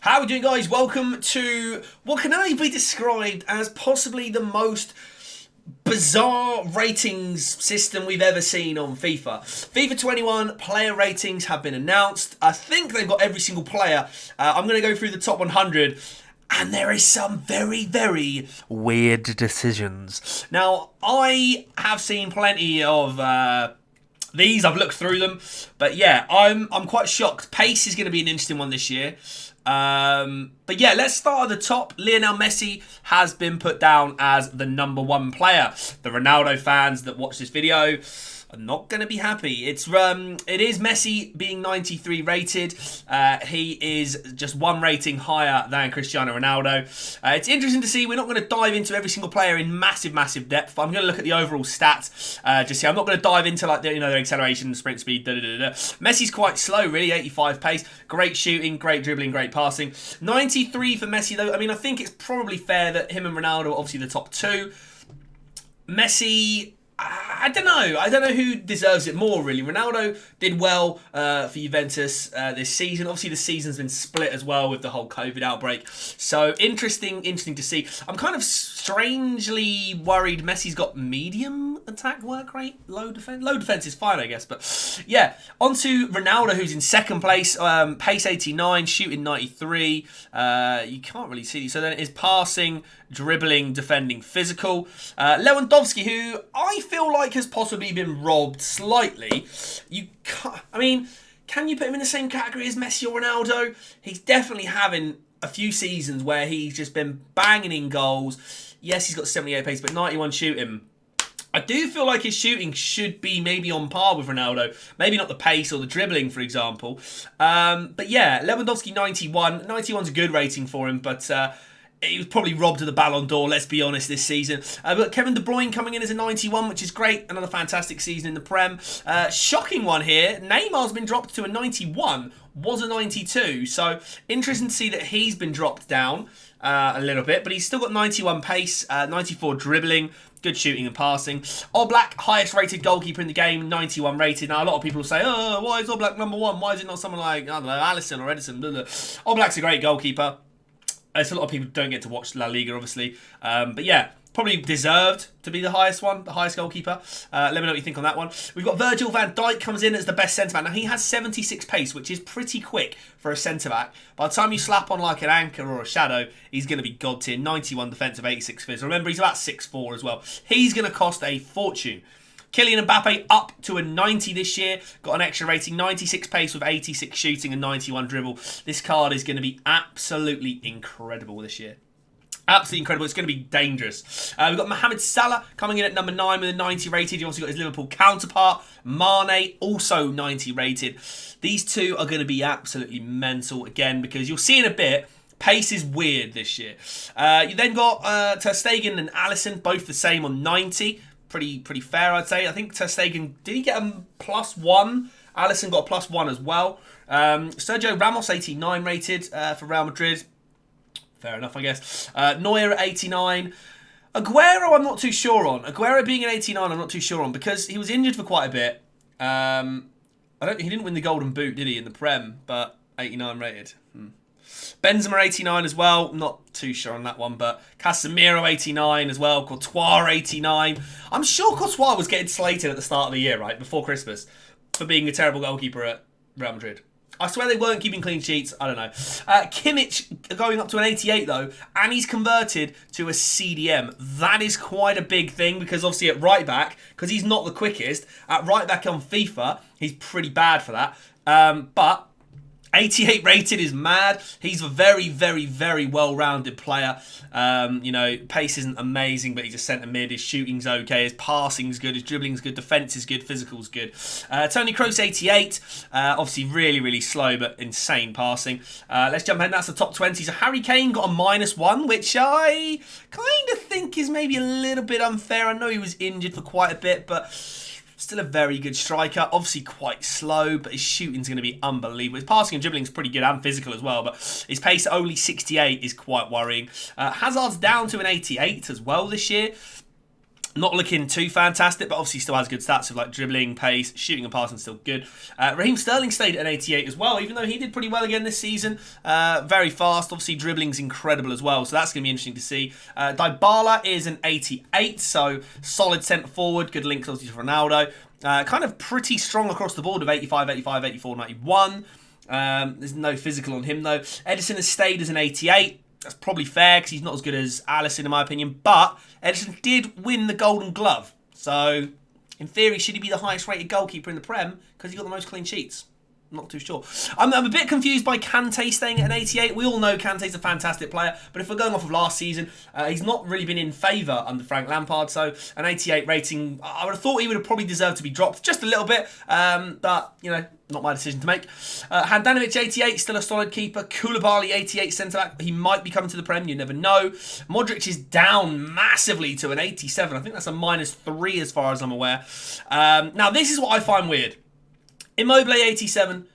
How are we doing, guys? Welcome to what can only be described as possibly the most bizarre ratings system we've ever seen on FIFA. FIFA 21 player ratings have been announced. I think they've got every single player. I'm going to go through the top 100. And there is some very, very weird decisions. Now, I have seen plenty of these. I've looked through them. But yeah, I'm quite shocked. Pace is going to be an interesting one this year. But yeah, let's start at the top. Lionel Messi has been put down as the #1 player. The Ronaldo fans that watch this video are not going to be happy. It is Messi being 93 rated. He is just one rating higher than Cristiano Ronaldo. It's interesting to see. We're not going to dive into every single player in massive depth. I'm going to look at the overall stats. Just here, I'm not going to dive into like their acceleration, sprint speed. Messi's quite slow, really. 85 pace, great shooting, great dribbling, great passing. 93 for Messi, though. I mean, I think it's probably fair that him and Ronaldo are obviously the top two. Messi, I don't know who deserves it more, really. Ronaldo did well for Juventus this season. Obviously, the season's been split as well with the whole COVID outbreak. So, interesting to see. I'm kind of strangely worried Messi's got medium attack work rate, low defense. Low defense is fine, I guess. But, yeah, on to Ronaldo, who's in second place. Pace 89, shooting 93. You can't really see. So, then it is passing, dribbling, defending, physical. Lewandowski, who I feel like has possibly been robbed slightly. You can't, I mean, can you put him in the same category as Messi or Ronaldo? He's definitely having a few seasons where he's just been banging in goals. Yes, he's got 78 pace, but 91 shooting. I do feel like his shooting should be maybe on par with Ronaldo. Maybe not the pace or the dribbling, for example. But yeah, Lewandowski 91. 91's a good rating for him, but he was probably robbed of the Ballon d'Or, let's be honest, this season. But Kevin De Bruyne coming in as a 91, which is great. Another fantastic season in the Prem. Shocking one here. Neymar's been dropped to a 91. Was a 92. So, interesting to see that he's been dropped down a little bit. But he's still got 91 pace, 94 dribbling. Good shooting and passing. Oblak, highest rated goalkeeper in the game, 91 rated. Now, a lot of people will say, oh, why is Oblak #1? Why is it not someone like, I don't know, Alisson or Edison? Oblak's a great goalkeeper. It's a lot of people don't get to watch La Liga, obviously. But yeah, probably deserved to be the highest one, the highest goalkeeper. Let me know what you think on that one. We've got Virgil van Dijk comes in as the best centre-back. Now, he has 76 pace, which is pretty quick for a centre-back. By the time you slap on like an anchor or a shadow, he's going to be god tier. 91 defensive, 86 phys. Remember, he's about 6'4" as well. He's going to cost a fortune. Kylian Mbappe up to a 90 this year. Got an extra rating, 96 pace with 86 shooting and 91 dribble. This card is going to be absolutely incredible this year. Absolutely incredible. It's going to be dangerous. We've got Mohamed Salah coming in at #9 with a 90 rated. You've also got his Liverpool counterpart, Mane, also 90 rated. These two are going to be absolutely mental again because you'll see in a bit, pace is weird this year. You then got Ter Stegen and Alisson, both the same on 90. Pretty fair, I'd say. I think Ter Stegen, did he get a +1? Alisson got a +1 as well. Sergio Ramos, 89 rated for Real Madrid. Fair enough, I guess. Neuer at 89. Aguero, I'm not too sure on. Aguero being an 89, I'm not too sure on because he was injured for quite a bit. He didn't win the Golden Boot, did he, in the Prem? But 89 rated. Benzema 89 as well. Not too sure on that one, but Casemiro 89 as well. Courtois 89. I'm sure Courtois was getting slated at the start of the year, right, before Christmas, for being a terrible goalkeeper at Real Madrid. I swear they weren't keeping clean sheets. I don't know. Kimmich going up to an 88 though, and he's converted to a CDM. That is quite a big thing because obviously at right back, because he's not the quickest, at right back on FIFA, he's pretty bad for that. But 88 rated is mad. He's a very, very, very well-rounded player. Pace isn't amazing, but he's a centre mid. His shooting's okay. His passing's good. His dribbling's good. Defence is good. Physical's good. Toni Kroos 88. Obviously really, really slow, but insane passing. Let's jump ahead. That's the top 20. So Harry Kane got a -1, which I kind of think is maybe a little bit unfair. I know he was injured for quite a bit, but still a very good striker. Obviously quite slow, but his shooting's going to be unbelievable. His passing and dribbling's pretty good and physical as well, but his pace at only 68 is quite worrying. Hazard's down to an 88 as well this year. Not looking too fantastic, but obviously still has good stats of like dribbling, pace, shooting and passing still good. Raheem Sterling stayed at an 88 as well, even though he did pretty well again this season. Very fast, obviously dribbling's incredible as well, so that's going to be interesting to see. Dybala is an 88, so solid centre forward, good links obviously to Ronaldo. Kind of pretty strong across the board of 85, 85, 84, 91. There's no physical on him though. Edison has stayed as an 88. That's probably fair because he's not as good as Alisson in my opinion. But Edison did win the Golden Glove. So, in theory, should he be the highest rated goalkeeper in the Prem? Because he got the most clean sheets. I'm not too sure. I'm a bit confused by Kante staying at an 88. We all know Kante's a fantastic player. But if we're going off of last season, he's not really been in favour under Frank Lampard. So, an 88 rating, I would have thought he would have probably deserved to be dropped just a little bit. But, you know, not my decision to make. Handanovic 88, still a solid keeper. Koulibaly 88 centre-back. He might be coming to the Prem, you never know. Modric is down massively to an 87. I think that's a -3 as far as I'm aware. Now, this is what I find weird. Immobile 87,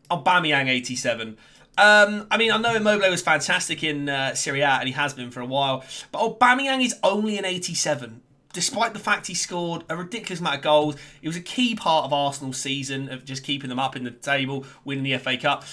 Aubameyang 87. I mean, I know Immobile was fantastic in Serie A, and he has been for a while. But Aubameyang is only an 87. Despite the fact he scored a ridiculous amount of goals, he was a key part of Arsenal's season of just keeping them up in the table, winning the FA Cup.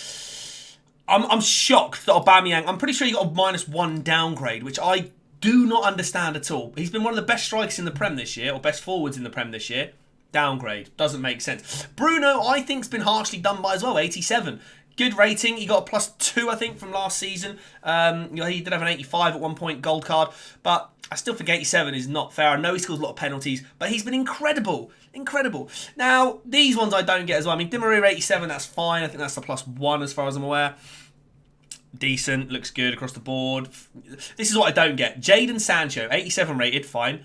I'm shocked that Aubameyang, I'm pretty sure he got a -1 downgrade, which I do not understand at all. He's been one of the best strikers in the Prem this year, or best forwards in the Prem this year. Downgrade. Doesn't make sense. Bruno, I think, has been harshly done by as well, 87. Good rating. He got a +2, I think, from last season. He did have an 85 at one point, gold card. But I still think 87 is not fair. I know he scores a lot of penalties, but he's been incredible. Incredible. Now, these ones I don't get as well. I mean, Di Maria 87, that's fine. I think that's a +1 as far as I'm aware. Decent. Looks good across the board. This is what I don't get. Jade and Sancho, 87 rated, fine.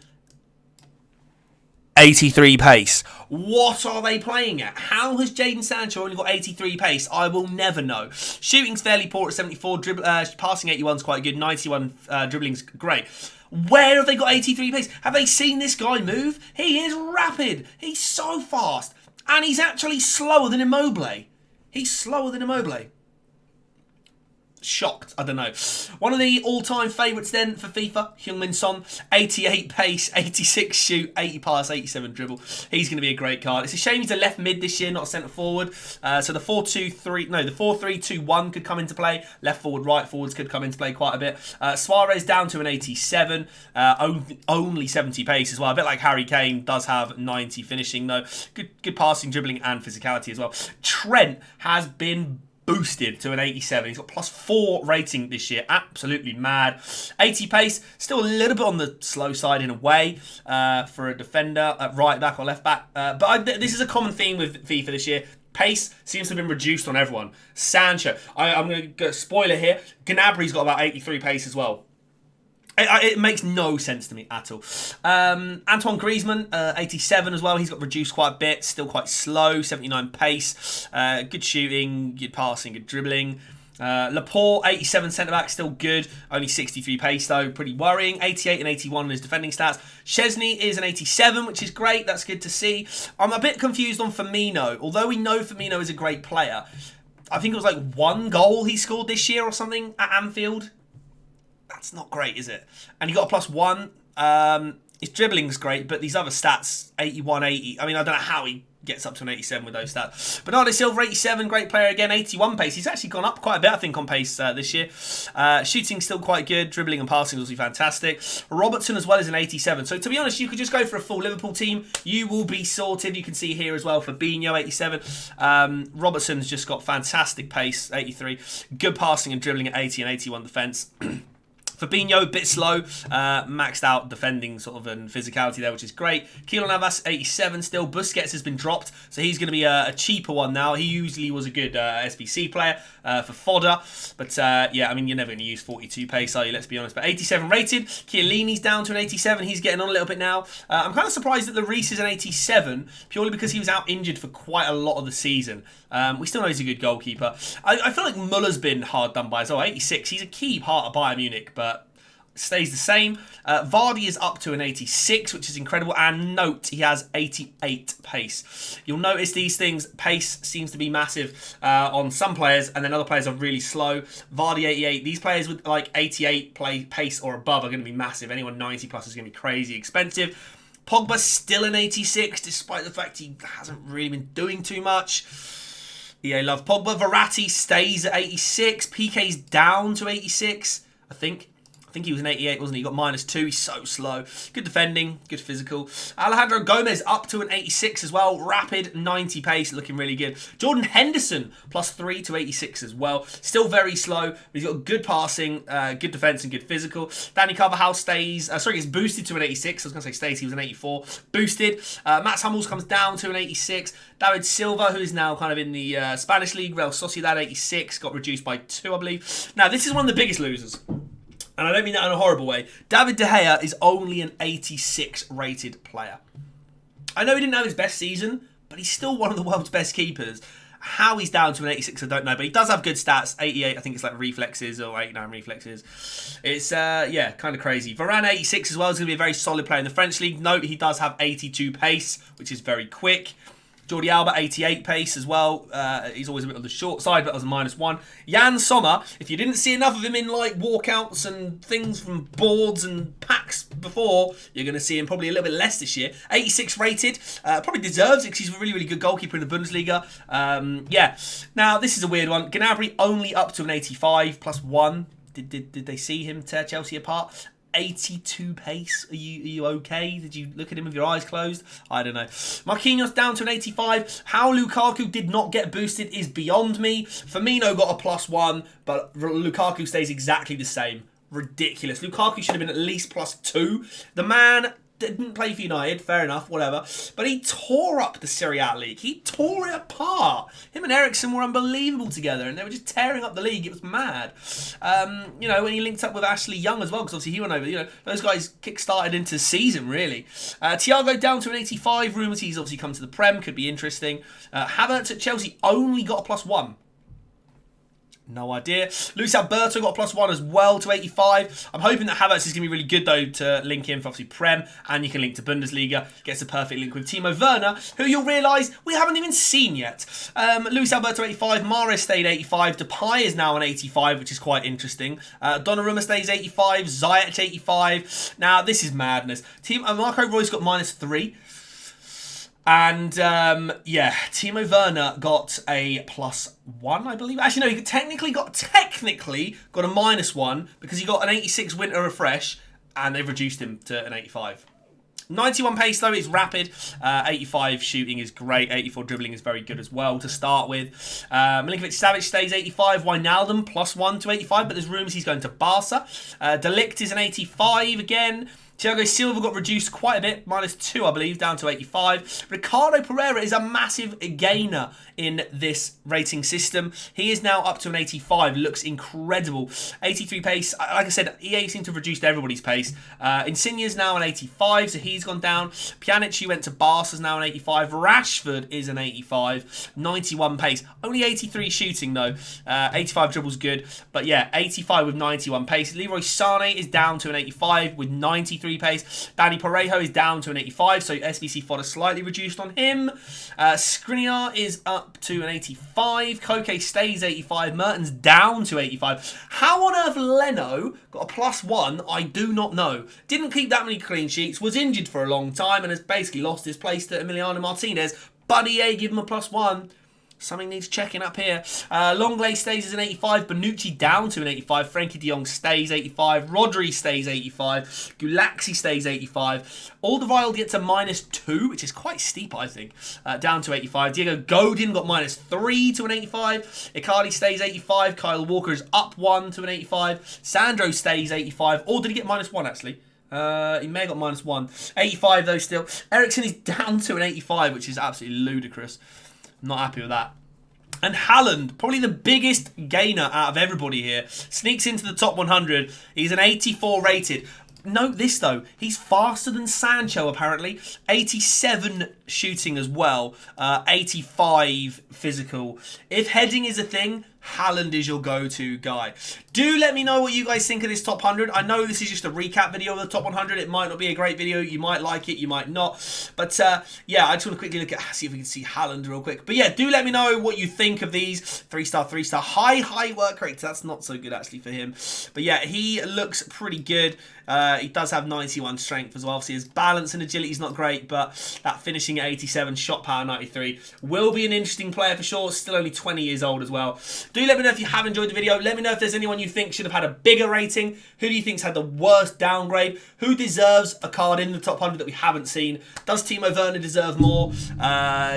83 pace. What are they playing at? How has Jade and Sancho only got 83 pace? I will never know. Shooting's fairly poor at 74. Passing 81's quite good. 91 dribbling's great. Where have they got 83 pace? Have they seen this guy move? He is rapid. He's so fast. And he's actually slower than Immobile. He's slower than Immobile. Shocked. I don't know. One of the all-time favourites then for FIFA, Heung-min Son, 88 pace, 86 shoot, 80 pass, 87 dribble. He's going to be a great card. It's a shame he's a left mid this year, not a centre forward. So the 4-3-2-1 could come into play. Left forward, right forwards could come into play quite a bit. Suarez down to an 87, only 70 pace as well. A bit like Harry Kane, does have 90 finishing though. Good passing, dribbling and physicality as well. Trent has been boosted to an 87. He's got +4 rating this year. Absolutely mad. 80 pace, still a little bit on the slow side in a way for a defender at right back or left back. But this is a common theme with FIFA this year. Pace seems to have been reduced on everyone. Sancho, I'm going to go spoiler here. Gnabry's got about 83 pace as well. It makes no sense to me at all. Antoine Griezmann, 87 as well. He's got reduced quite a bit. Still quite slow, 79 pace. Good shooting, good passing, good dribbling. Laporte, 87 centre-back, still good. Only 63 pace though, pretty worrying. 88 and 81 in his defending stats. Chesney is an 87, which is great. That's good to see. I'm a bit confused on Firmino. Although we know Firmino is a great player, I think it was like 1 goal he scored this year or something at Anfield. That's not great, is it? And he got a +1. His dribbling's great, but these other stats, 81, 80. I mean, I don't know how he gets up to an 87 with those stats. Bernardo Silva, 87, great player again, 81 pace. He's actually gone up quite a bit, I think, on pace this year. Shooting's still quite good. Dribbling and passing was fantastic. Robertson as well is an 87. So, to be honest, you could just go for a full Liverpool team. You will be sorted. You can see here as well for Fabinho, 87. Robertson's just got fantastic pace, 83. Good passing and dribbling at 80 and 81 defence. Fabinho, a bit slow, maxed out defending sort of and physicality there, which is great. Keylor Navas, 87 still. Busquets has been dropped, so he's going to be a cheaper one now. He usually was a good SBC player for fodder, but yeah, I mean, you're never going to use 42 pace, are you? Let's be honest. But 87 rated. Chiellini's down to an 87. He's getting on a little bit now. I'm kind of surprised that Lloris is an 87, purely because he was out injured for quite a lot of the season. We still know he's a good goalkeeper. I feel like Muller's been hard done by as well. 86. He's a key part of Bayern Munich, but stays the same. Vardy is up to an 86, which is incredible. And note, he has 88 pace. You'll notice these things, pace seems to be massive on some players, and then other players are really slow. Vardy, 88. These players with like 88 pace or above are going to be massive. Anyone 90 plus is going to be crazy expensive. Pogba still an 86, despite the fact he hasn't really been doing too much. EA love Pogba. Verratti stays at 86. PK's down to 86, I think. I think he was an 88, wasn't he? He got -2. He's so slow. Good defending, good physical. Alejandro Gomez up to an 86 as well. Rapid, 90 pace, looking really good. Jordan Henderson, +3 to 86 as well. Still very slow, but he's got good passing, good defense, and good physical. Danny Carvajal stays, gets boosted to an 86. I was going to say stays, he was an 84. Boosted. Mats Hummels comes down to an 86. David Silva, who is now kind of in the Spanish League, Real Sociedad, 86. Got reduced by 2, I believe. Now, this is one of the biggest losers. And I don't mean that in a horrible way. David De Gea is only an 86 rated player. I know he didn't have his best season, but he's still one of the world's best keepers. How he's down to an 86, I don't know. But he does have good stats. 88, I think it's like reflexes or 89 reflexes. It's, kind of crazy. Varane, 86 as well, is going to be a very solid player in the French League. Note, he does have 82 pace, which is very quick. Jordi Alba, 88 pace as well. He's always a bit on the short side, but that was a -1. Jan Sommer, if you didn't see enough of him in like walkouts and things from boards and packs before, you're going to see him probably a little bit less this year. 86 rated. Probably deserves it because he's a really, really good goalkeeper in the Bundesliga. Now, this is a weird one. Gnabry only up to an 85 +1. Did they see him tear Chelsea apart? 82 pace. Are you okay? Did you look at him with your eyes closed? I don't know. Marquinhos down to an 85. How Lukaku did not get boosted is beyond me. Firmino got a +1, but Lukaku stays exactly the same. Ridiculous. Lukaku should have been at least +2. The man didn't play for United, fair enough, whatever. But he tore up the Serie A league. He tore it apart. Him and Eriksen were unbelievable together, and they were just tearing up the league. It was mad. When he linked up with Ashley Young as well, because obviously he went over. Those guys kick-started into the season, really. Thiago down to an 85. Rumours he's obviously come to the Prem. Could be interesting. Havertz at Chelsea only got a +1. No idea. Luis Alberto got a +1 as well to 85. I'm hoping that Havertz is going to be really good, though, to link in for obviously Prem, and you can link to Bundesliga. Gets a perfect link with Timo Werner, who you'll realise we haven't even seen yet. Luis Alberto 85. Mahrez stayed 85. Depay is now an 85, which is quite interesting. Donnarumma stays 85. Ziyech 85. Now, this is madness. Marco Reus got -3. And, Timo Werner got a +1, I believe. Actually, no, he technically got a -1 because he got an 86 winter refresh and they've reduced him to an 85. 91 pace, though, is rapid. 85 shooting is great. 84 dribbling is very good as well to start with. Milinkovic-Savic stays 85. Wijnaldum +1 to 85, but there's rumours he's going to Barca. De Ligt is an 85 again. Thiago Silva got reduced quite a bit, -2, I believe, down to 85. Ricardo Pereira is a massive gainer in this rating system. He is now up to an 85. Looks incredible. 83 pace. Like I said, EA seem to have reduced everybody's pace. Insigne's now an 85, so he's gone down. Pjanic, who went to Barca, is now an 85. Rashford is an 85. 91 pace. Only 83 shooting, though. 85 dribbles good. But yeah, 85 with 91 pace. Leroy Sané is down to an 85 with 93 pace. Danny Parejo is down to an 85, so SBC fodder slightly reduced on him. Skriniar is up to an 85. Koke stays 85. Mertens down to 85. How on earth Leno got a +1, I do not know. Didn't keep that many clean sheets, was injured for a long time, and has basically lost his place to Emiliano Martinez. But EA give him a +1. Something needs checking up here. Longley stays as an 85. Bonucci down to an 85. Frenkie de Jong stays 85. Rodri stays 85. Gulaxi stays 85. Alderweireld gets a -2, which is quite steep, I think. Down to 85. Diego Godin got -3 to an 85. Icardi stays 85. Kyle Walker is up 1 to an 85. Sandro stays 85. Or did he get -1, actually? He may have got -1. 85, though, still. Eriksen is down to an 85, which is absolutely ludicrous. Not happy with that. And Haaland, probably the biggest gainer out of everybody here, sneaks into the top 100. He's an 84 rated. Note this, though. He's faster than Sancho, apparently. 87 shooting as well. 85 physical. If heading is a thing, Haaland is your go-to guy. Do let me know what you guys think of this top 100. I know this is just a recap video of the top 100. It might not be a great video. You might like it, you might not. But yeah, I just want to quickly look at, see if we can see Haaland real quick. But yeah, do let me know what you think of these. 3-star, 3-star. High work rate. That's not so good actually for him. But yeah, he looks pretty good. He does have 91 strength as well. Obviously, his balance and agility is not great, but that finishing at 87, shot power 93, will be an interesting player for sure. Still only 20 years old as well. Do let me know if you have enjoyed the video. Let me know if there's anyone you think should have had a bigger rating. Who do you think's had the worst downgrade? Who deserves a card in the top 100 that we haven't seen? Does Timo Werner deserve more?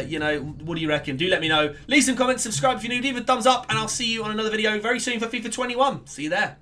You know, what do you reckon? Do let me know. Leave some comments, subscribe if you're new, leave a thumbs up, and I'll see you on another video very soon for FIFA 21. See you there.